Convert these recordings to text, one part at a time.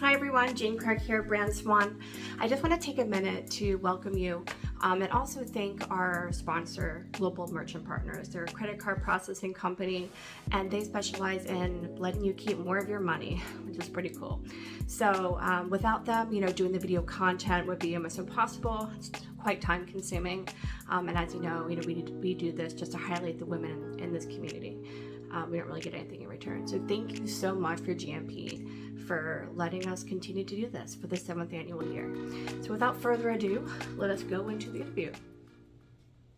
Hi everyone, Jane Craig here, Brand Swan. I just want to take a minute to welcome you and also thank our sponsor, Global Merchant Partners. They're a credit card processing company and they specialize in letting you keep more of your money, which is pretty cool. So without them, doing the video content would be almost impossible. It's quite time consuming. And as you know, we do this just to highlight the women in this community. We don't really get anything in return. So thank you so much for GMP for letting us continue to do this for the 7th annual year. So without further ado, let us go into the interview.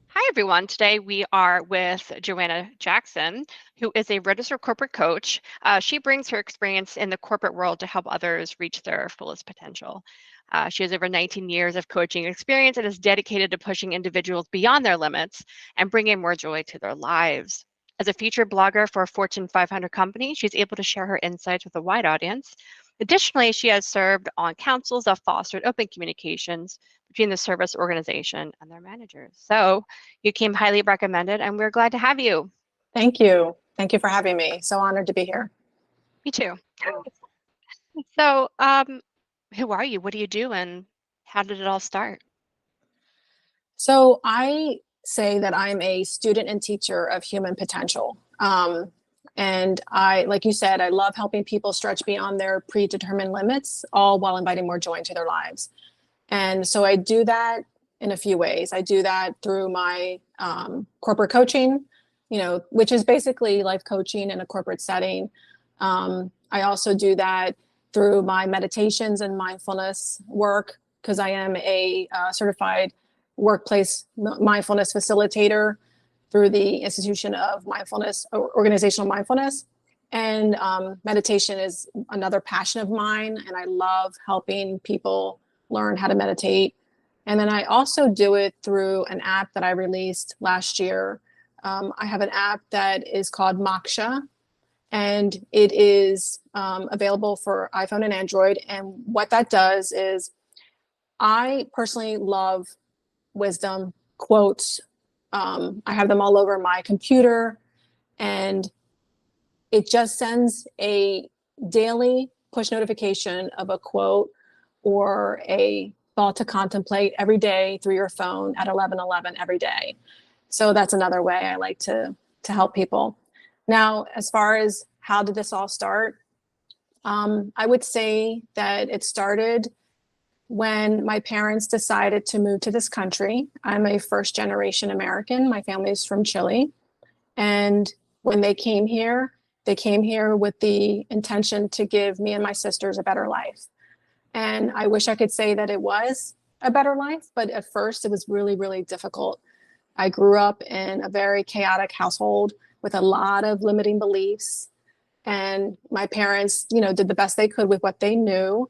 Hi, everyone. Today we are with Johanna Jackson, who is a registered corporate coach. She brings her experience in the corporate world to help others reach their fullest potential. She has over 19 years of coaching experience and is dedicated to pushing individuals beyond their limits and bringing more joy to their lives. As a featured blogger for a Fortune 500 company, she's able to share her insights with a wide audience. Additionally, she has served on councils that fostered open communications between the service organization and their managers. So you came highly recommended, and we're glad to have you. Thank you. Thank you for having me. So honored to be here. Me too. So who are you? What do you do? And how did it all start? So I say that I'm a student and teacher of human potential. And like you said, I love helping people stretch beyond their predetermined limits, all while inviting more joy into their lives. And so I do that in a few ways. I do that through my corporate coaching, which is basically life coaching in a corporate setting. I also do that through my meditations and mindfulness work because I am a certified workplace mindfulness facilitator through the Institution of Mindfulness, Organizational Mindfulness. And meditation is another passion of mine. And I love helping people learn how to meditate. And then I also do it through an app that I released last year. I have an app that is called Moksha, and it is available for iPhone and Android. And what that does is I personally love wisdom quotes. I have them all over my computer, and it just sends a daily push notification of a quote or a thought to contemplate every day through your phone at 11:11 every day. So that's another way I like to help people. Now, as far as how did this all start, I would say that it started when my parents decided to move to this country. I'm a first generation American. My family is from Chile. And when they came here with the intention to give me and my sisters a better life. And I wish I could say that it was a better life, but at first it was really, really difficult. I grew up in a very chaotic household with a lot of limiting beliefs. And my parents, did the best they could with what they knew.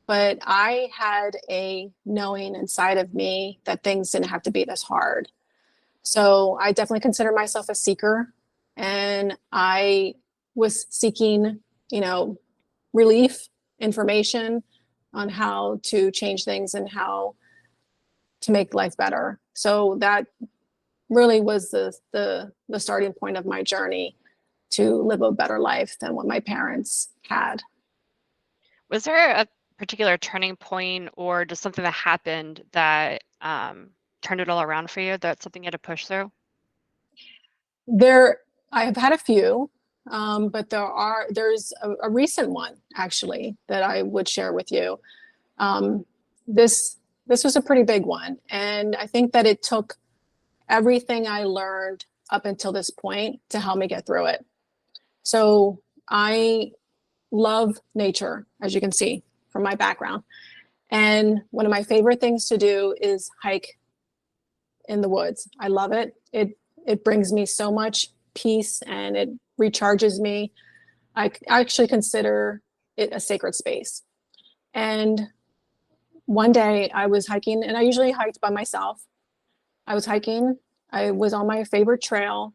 But I had a knowing inside of me that things didn't have to be this hard. So I definitely consider myself a seeker. And I was seeking, relief, information on how to change things and how to make life better. So that really was the starting point of my journey to live a better life than what my parents had. Was there a particular turning point or just something that happened that turned it all around for you? That's something you had to push through? I have had a few, but there's a recent one actually that I would share with you. This was a pretty big one, and I think that it took everything I learned up until this point to help me get through it. So I love nature, as you can see from my background. And one of my favorite things to do is hike in the woods. I love it. It brings me so much peace and it recharges me. I actually consider it a sacred space. And one day I was hiking, and I usually hiked by myself. I was hiking. I was on my favorite trail,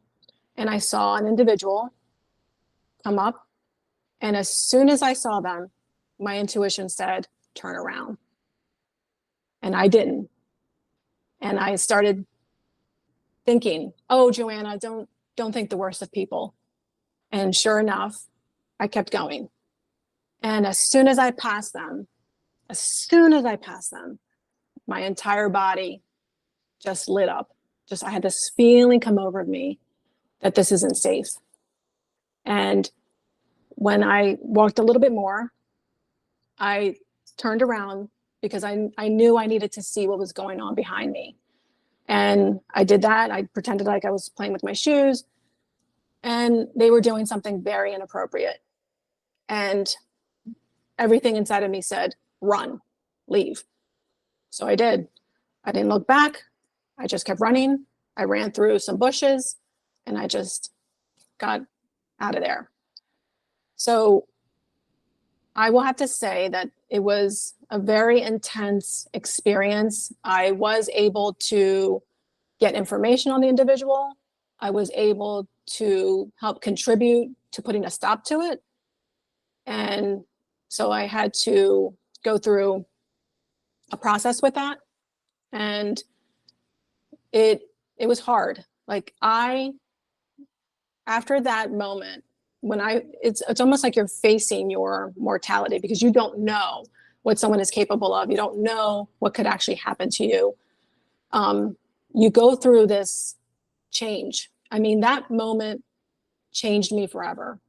and I saw an individual come up. And as soon as I saw them, my intuition said, turn around. And I didn't. And I started thinking, oh, Joanna, don't think the worst of people. And sure enough, I kept going. And as soon as I passed them, my entire body just lit up. I had this feeling come over me that this isn't safe. And when I walked a little bit more, I turned around because I knew I needed to see what was going on behind me. And I did that. I pretended like I was playing with my shoes, and they were doing something very inappropriate. And everything inside of me said, run, leave. So I did. I didn't look back. I just kept running. I ran through some bushes and I just got out of there. So I will have to say that it was a very intense experience. I was able to get information on the individual. I was able to help contribute to putting a stop to it. And so I had to go through a process with that. And it was hard. Like after that moment, it's almost like you're facing your mortality because you don't know what someone is capable of. You don't know what could actually happen to you. You go through this change. I mean, that moment changed me forever.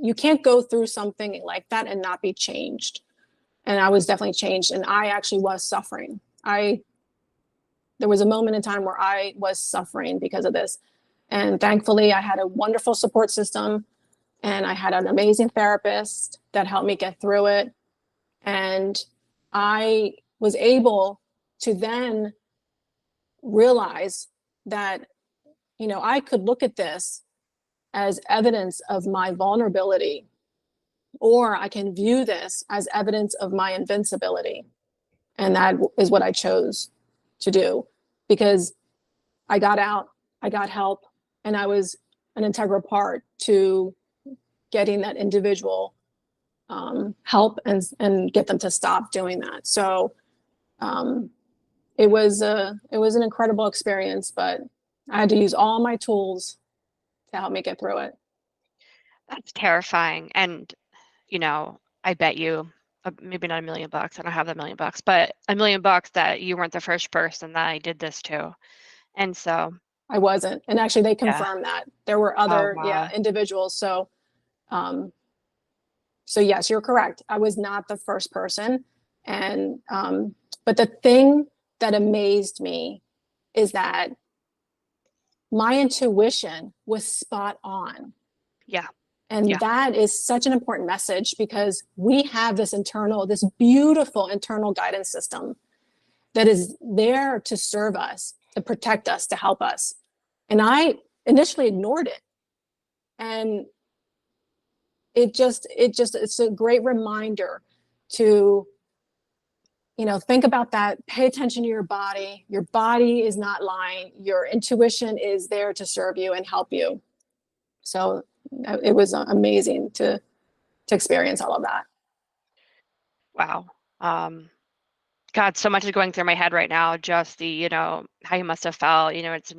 You can't go through something like that and not be changed. And I was definitely changed, and I actually was suffering. There was a moment in time where I was suffering because of this. And thankfully, I had a wonderful support system, and I had an amazing therapist that helped me get through it. And I was able to then realize that, I could look at this as evidence of my vulnerability, or I can view this as evidence of my invincibility. And that is what I chose to do, because I got out, I got help, and I was an integral part to getting that individual help and get them to stop doing that. So it was an incredible experience, but I had to use all my tools to help me get through it. That's terrifying. And, I bet you, maybe not $1,000,000, I don't have that $1,000,000, but $1,000,000 that you weren't the first person that I did this to. And so, I wasn't. And actually they yeah. confirmed that. There were Oh, other wow. individuals. So yes, you're correct. I was not the first person. And but the thing that amazed me is that my intuition was spot on. Yeah. And Yeah. that is such an important message, because we have this beautiful internal guidance system that is there to serve us, to protect us, to help us. And I initially ignored it. And it's a great reminder to, think about that. Pay attention to your body. Your body is not lying. Your intuition is there to serve you and help you. So it was amazing to experience all of that. Wow. God, so much is going through my head right now. Just the, how you must have felt, it's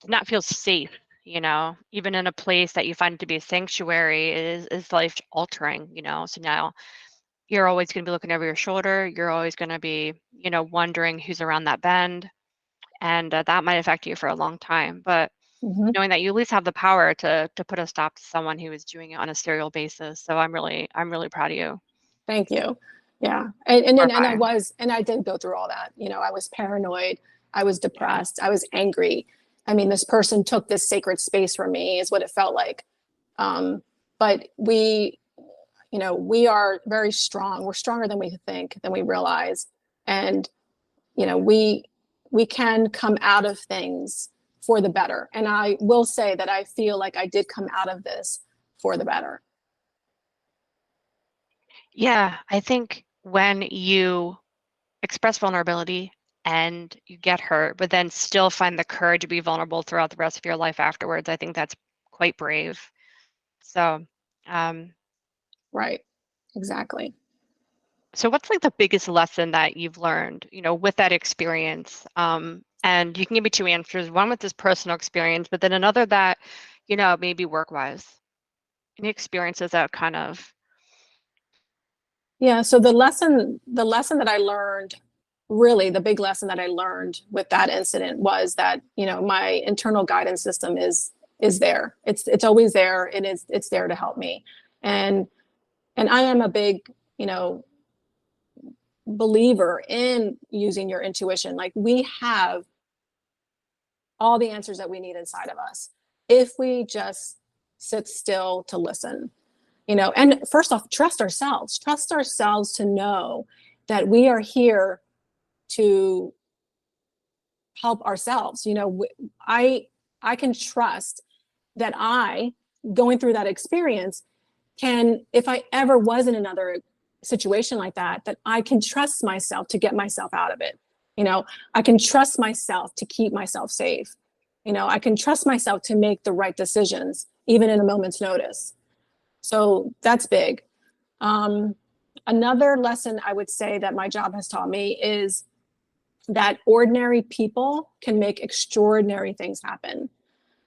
to not feel safe, even in a place that you find to be a sanctuary is life altering, So now you're always going to be looking over your shoulder. You're always going to be, wondering who's around that bend. And that might affect you for a long time. But Mm-hmm. knowing that you at least have the power to put a stop to someone who is doing it on a serial basis. So I'm really proud of you. Thank you. Yeah. And I did go through all that. I was paranoid. I was depressed. I was angry. I mean, this person took this sacred space from me is what it felt like. But we are very strong. We're stronger than we think, than we realize. And, we can come out of things for the better. And I will say that I feel like I did come out of this for the better. Yeah, I think when you express vulnerability and you get hurt, but then still find the courage to be vulnerable throughout the rest of your life afterwards, I think that's quite brave. So, Right. Exactly. so what's like the biggest lesson that you've learned, with that experience? And you can give me two answers, one with this personal experience, but then another that, maybe work-wise. Any experiences that kind of, Yeah, so the lesson that I learned, really the big lesson that I learned with that incident was that, my internal guidance system is there. It's always there. It's there to help me. And I am a big, believer in using your intuition. Like, we have all the answers that we need inside of us if we just sit still to listen. And first off, trust ourselves to know that we are here to help ourselves. I can trust that I, going through that experience, can, if I ever was in another situation like that I can trust myself to get myself out of it. I can trust myself to keep myself safe. I can trust myself to make the right decisions, even in a moment's notice. So that's big. Another lesson I would say that my job has taught me is that ordinary people can make extraordinary things happen.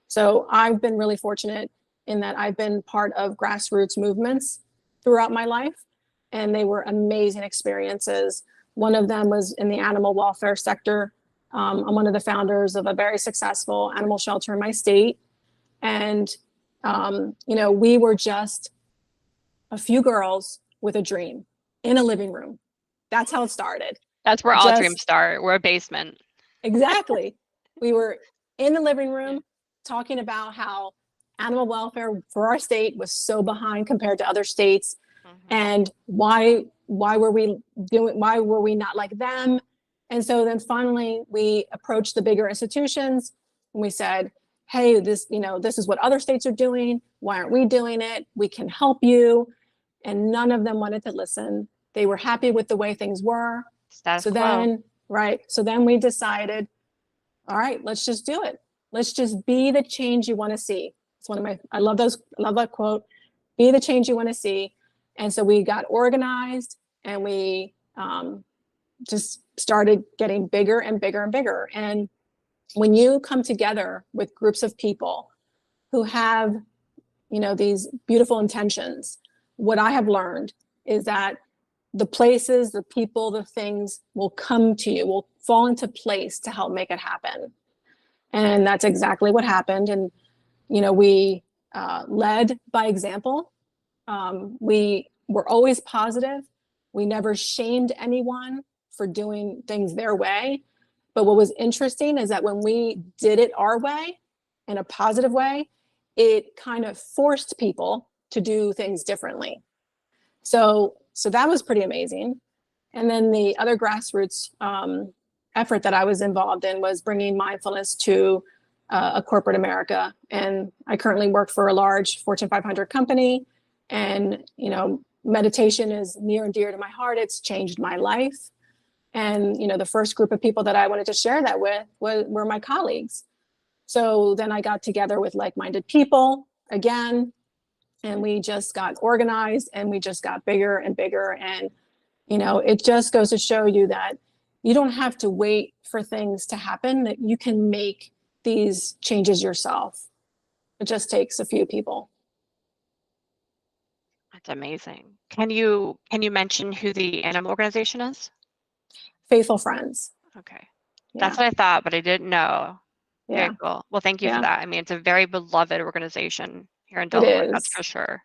So I've been really fortunate in that I've been part of grassroots movements throughout my life, and they were amazing experiences. One of them was in the animal welfare sector. I'm one of the founders of a very successful animal shelter in my state. And, we were just a few girls with a dream in a living room. That's how it started. that's where all dreams start. We're a basement. Exactly. We were in the living room talking about how animal welfare for our state was so behind compared to other states, and why were we not like them. And so then finally we approached the bigger institutions and we said, hey, this is what other states are doing. Why aren't we doing it? We can help you. And none of them wanted to listen. They were happy with the way things were. Status So quo. then, right. So then we decided, all right, let's just do it. Let's just be the change you want to see. It's I love that quote, be the change you want to see. And so we got organized and we just started getting bigger and bigger and bigger. And when you come together with groups of people who have, these beautiful intentions, what I have learned is that the places, the people, the things will come to you, will fall into place to help make it happen. And that's exactly what happened. And, we led by example. We were always positive. We never shamed anyone for doing things their way. But what was interesting is that when we did it our way, in a positive way, it kind of forced people to do things differently. So that was pretty amazing. And then the other grassroots effort that I was involved in was bringing mindfulness to a corporate America. And I currently work for a large Fortune 500 company. And, meditation is near and dear to my heart. It's changed my life. And, the first group of people that I wanted to share that with were my colleagues. So then I got together with like-minded people again, and we just got organized and we just got bigger and bigger. And, it just goes to show you that you don't have to wait for things to happen, that you can make these changes yourself. It just takes a few people. That's amazing. Can you mention who the animal organization is? Faithful Friends. Okay. Yeah. That's what I thought, but I didn't know. Yeah. Very cool. Well, thank you for that. I mean, it's a very beloved organization here in It Delaware, is. that's for sure.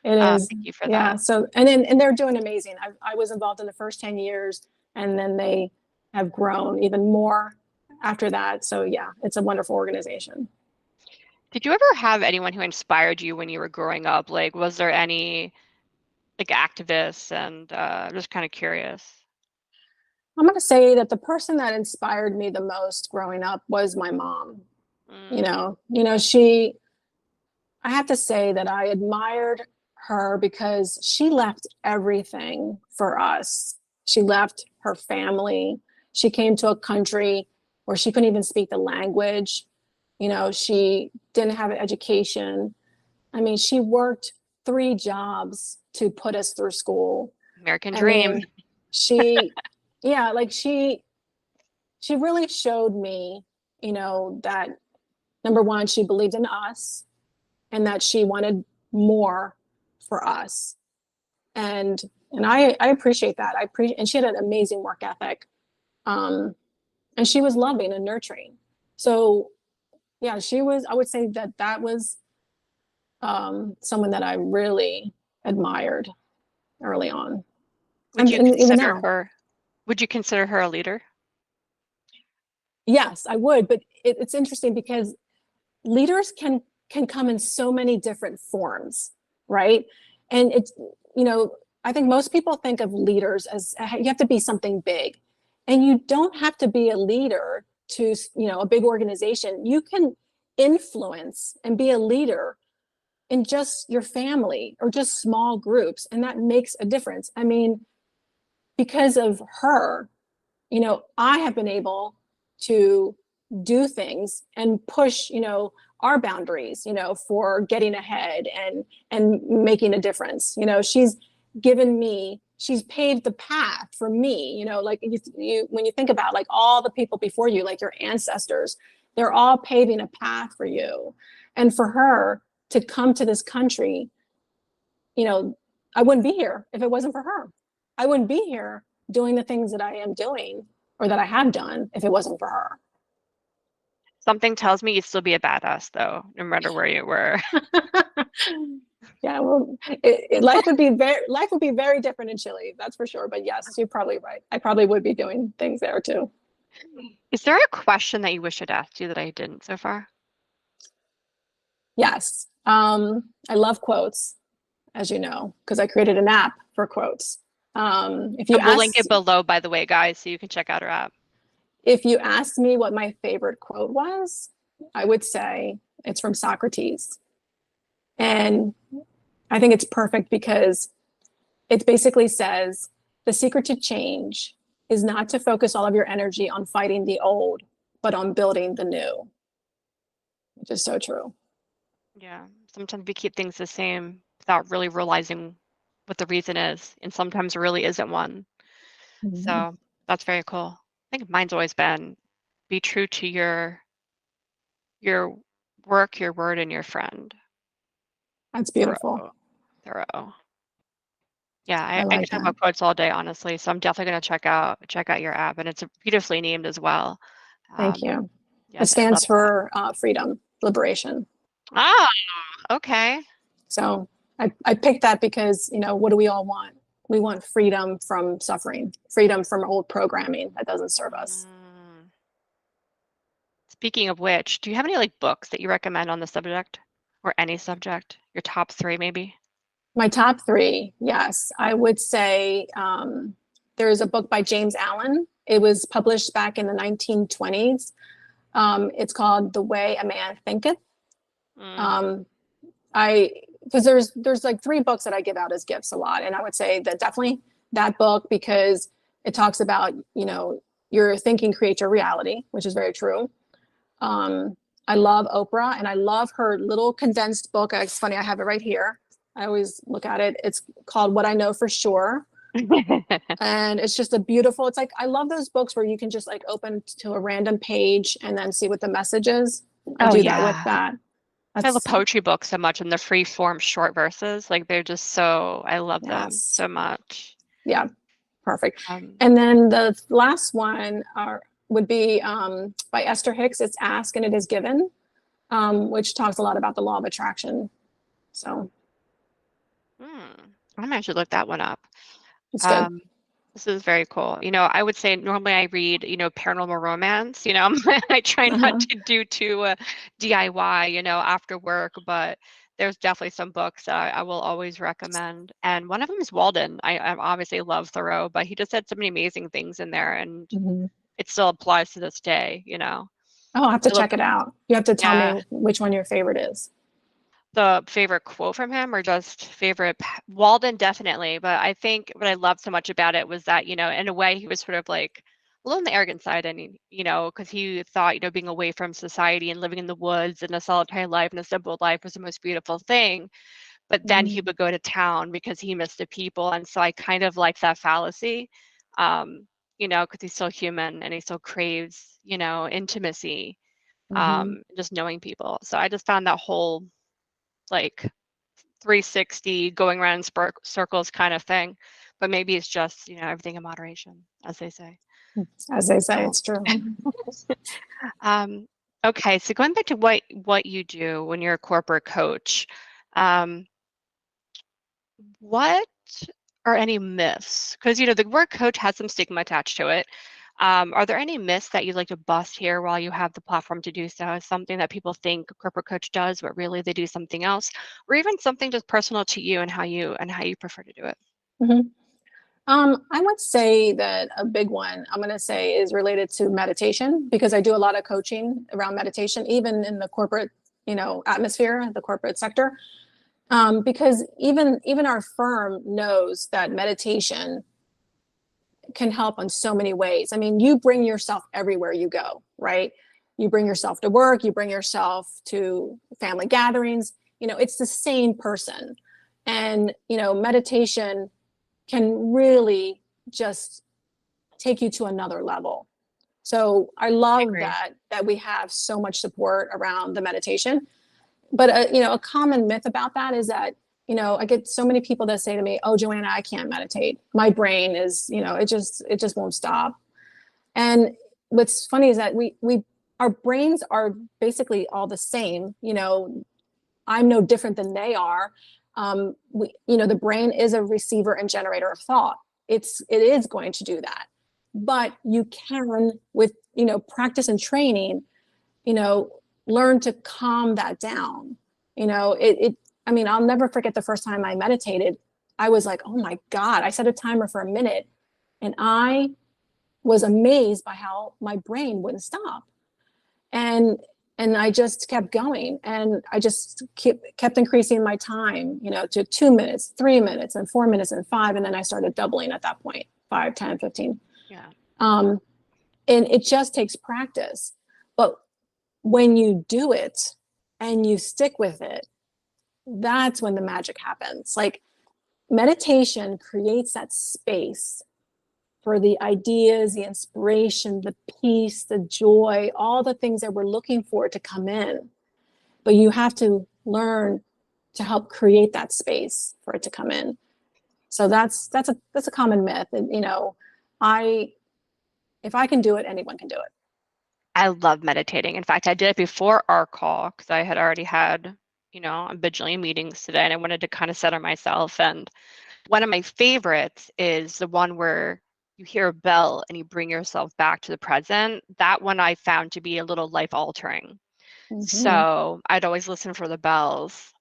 It is. Thank you for Yeah. that. So, and they're doing amazing. I was involved in the first 10 years, and then they have grown even more after that. So yeah, it's a wonderful organization. Did you ever have anyone who inspired you when you were growing up? Like, was there any activists? And I'm just kind of curious. I'm going to say that the person that inspired me the most growing up was my mom. I have to say that I admired her because she left everything for us. She left her family. She came to a country where she couldn't even speak the language. She didn't have an education. I mean, she worked 3 jobs to put us through school. American dream. She really showed me, that number one, she believed in us and that she wanted more for us. And I appreciate that. And she had an amazing work ethic. And she was loving and nurturing. So yeah, I would say that was someone that I really admired early on. Would you and even consider now. her, would you consider her a leader? Yes, I would, but it's interesting because leaders can come in so many different forms, right? And it's, I think most people think of leaders as you have to be something big, and you don't have to be a leader to, a big organization. You can influence and be a leader in just your family or just small groups, and that makes a difference. I mean, because of her, I have been able to do things and push, our boundaries, for getting ahead and making a difference. She's paved the path for me, like when you think about like all the people before you, like your ancestors, they're all paving a path for you. And for her to come to this country, I wouldn't be here if it wasn't for her. I wouldn't be here doing the things that I am doing or that I have done if it wasn't for her. Something tells me you'd still be a badass though, no matter where you were. Yeah, well, life would be very different in Chile, that's for sure. But yes, you're probably right. I probably would be doing things there too. Is there a question that you wish I'd asked you that I didn't so far? Yes. I love quotes, as you know, because I created an app for quotes. If you We'll link it below, by the way, guys, so you can check out our app. If you asked me what my favorite quote was, I would say it's from Socrates. And I think it's perfect because it basically says the secret to change is not to focus all of your energy on fighting the old, but on building the new, which is so true. Yeah, sometimes we keep things the same without really realizing what the reason is, and sometimes there really isn't one. Mm-hmm. So that's very cool. I think mine's always been be true to your work, your word, and your friend. That's beautiful. Thorough. Yeah, I I like could talk that. about quotes all day, honestly. So I'm definitely gonna check out your app, and it's beautifully named as well. Thank you. Yes, It stands for freedom, liberation. Oh, okay. So I picked that because, what do we all want? We want freedom from suffering, freedom from old programming that doesn't serve us. Speaking of which, do you have any like books that you recommend on the subject or any subject? Your top 3 maybe? My top 3, yes. I would say there's a book by James Allen. It was published back in the 1920s. It's called The Way a Man Thinketh. Because there's like 3 books that I give out as gifts a lot. And I would say that definitely that book, because it talks about, your thinking creates your reality, which is very true. I love Oprah, and I love her little condensed book. It's funny, I have it right here. I always look at it. It's called What I Know for Sure. And it's just it's like, I love those books where you can just like open to a random page and then see what the message is. I do that with that. I love poetry books so much, and the free form short verses. Like they're just I love them so much. Yeah, perfect. And then the last one would be by Esther Hicks. It's Ask and It Is Given, which talks a lot about the law of attraction. So I might should look that one up. It's good. This is very cool. I would say normally I read, paranormal romance, I try not to do too DIY, after work, but there's definitely some books that I will always recommend. And one of them is Walden. I obviously love Thoreau, but he just said so many amazing things in there, and it still applies to this day, Oh, I'll have to check it out. You have to tell me which one your favorite is. The favorite quote from him, or just favorite? Walden, definitely. But I think what I loved so much about it was that, in a way he was sort of like a little on the arrogant side. And, because he thought, being away from society and living in the woods and a solitary life and a simple life was the most beautiful thing. But then he would go to town because he missed the people. And so I kind of like that fallacy, because he's so human and he still craves, intimacy, just knowing people. So I just found that whole like 360 going around in circles kind of thing, but maybe it's just, everything in moderation, as they say. As they say, it's true. Okay, so going back to what you do when you're a corporate coach, what are any myths? Because the word coach has some stigma attached to it. Are there any myths that you'd like to bust here while you have the platform to do so? Something that people think a corporate coach does, but really they do something else, or even something just personal to you and how you prefer to do it? Mhm. I would say that a big one I'm going to say is related to meditation, because I do a lot of coaching around meditation, even in the corporate, atmosphere, the corporate sector. Because even our firm knows that meditation can help in so many ways. I mean, you bring yourself everywhere you go, right? You bring yourself to work, you bring yourself to family gatherings, it's the same person. And, meditation can really just take you to another level. So I love that we have so much support around the meditation. But a common myth about that is that, I get so many people that say to me, "Oh, Johanna, I can't meditate. My brain is, it just won't stop." And what's funny is that our brains are basically all the same. I'm no different than they are. The brain is a receiver and generator of thought. It is going to do that, but you can, with practice and training, learn to calm that down. I mean, I'll never forget the first time I meditated. I was like, oh my God, I set a timer for a minute and I was amazed by how my brain wouldn't stop. And I just kept going, and I just kept increasing my time, to 2 minutes, 3 minutes, and 4 minutes, and 5. And then I started doubling at that point, 5, 10, 15. Yeah. And it just takes practice. But when you do it and you stick with it, that's when the magic happens. Like, meditation creates that space for the ideas, the inspiration, the peace, the joy, all the things that we're looking for to come in. But you have to learn to help create that space for it to come in. So that's a common myth. And if I can do it, anyone can do it. I love meditating. In fact, I did it before our call because I had already had, a bajillion meetings today, and I wanted to kind of center myself. And one of my favorites is the one where you hear a bell and you bring yourself back to the present. That one I found to be a little life altering. Mm-hmm. So I'd always listen for the bells.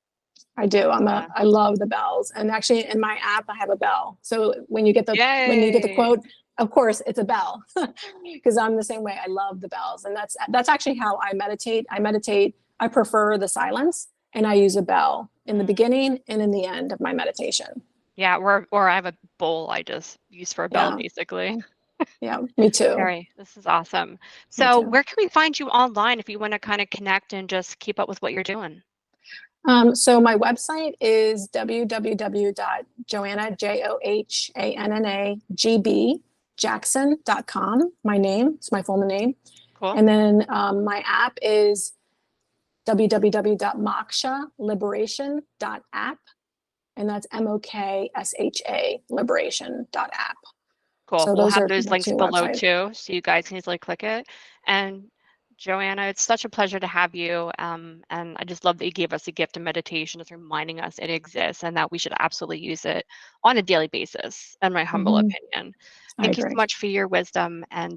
I do. I love the bells. And actually in my app, I have a bell. So when you get the quote, of course it's a bell, because I'm the same way. I love the bells. And that's actually how I meditate. I prefer the silence, and I use a bell in the beginning and in the end of my meditation. Yeah. Or I have a bowl I just use for a bell, basically. Yeah, me too. This is awesome. So where can we find you online if you want to kind of connect and just keep up with what you're doing? So my website is www.johanna.jackson.com. My name, it's my full name. Cool. And then my app is www.mokshaliberation.app. And that's MOKSHA liberation.app. Cool. So we'll have those the links below too, so you guys can easily click it. And Johanna, it's such a pleasure to have you. And I just love that you gave us a gift of meditation, just reminding us it exists and that we should absolutely use it on a daily basis, in my humble opinion. Thank you so much for your wisdom. And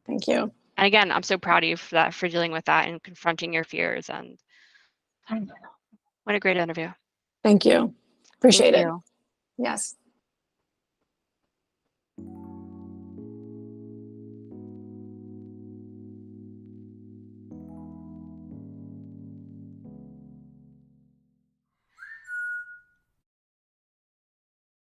thank you. And again, I'm so proud of you for dealing with that and confronting your fears. And what a great interview. Thank you. Appreciate it. Yes.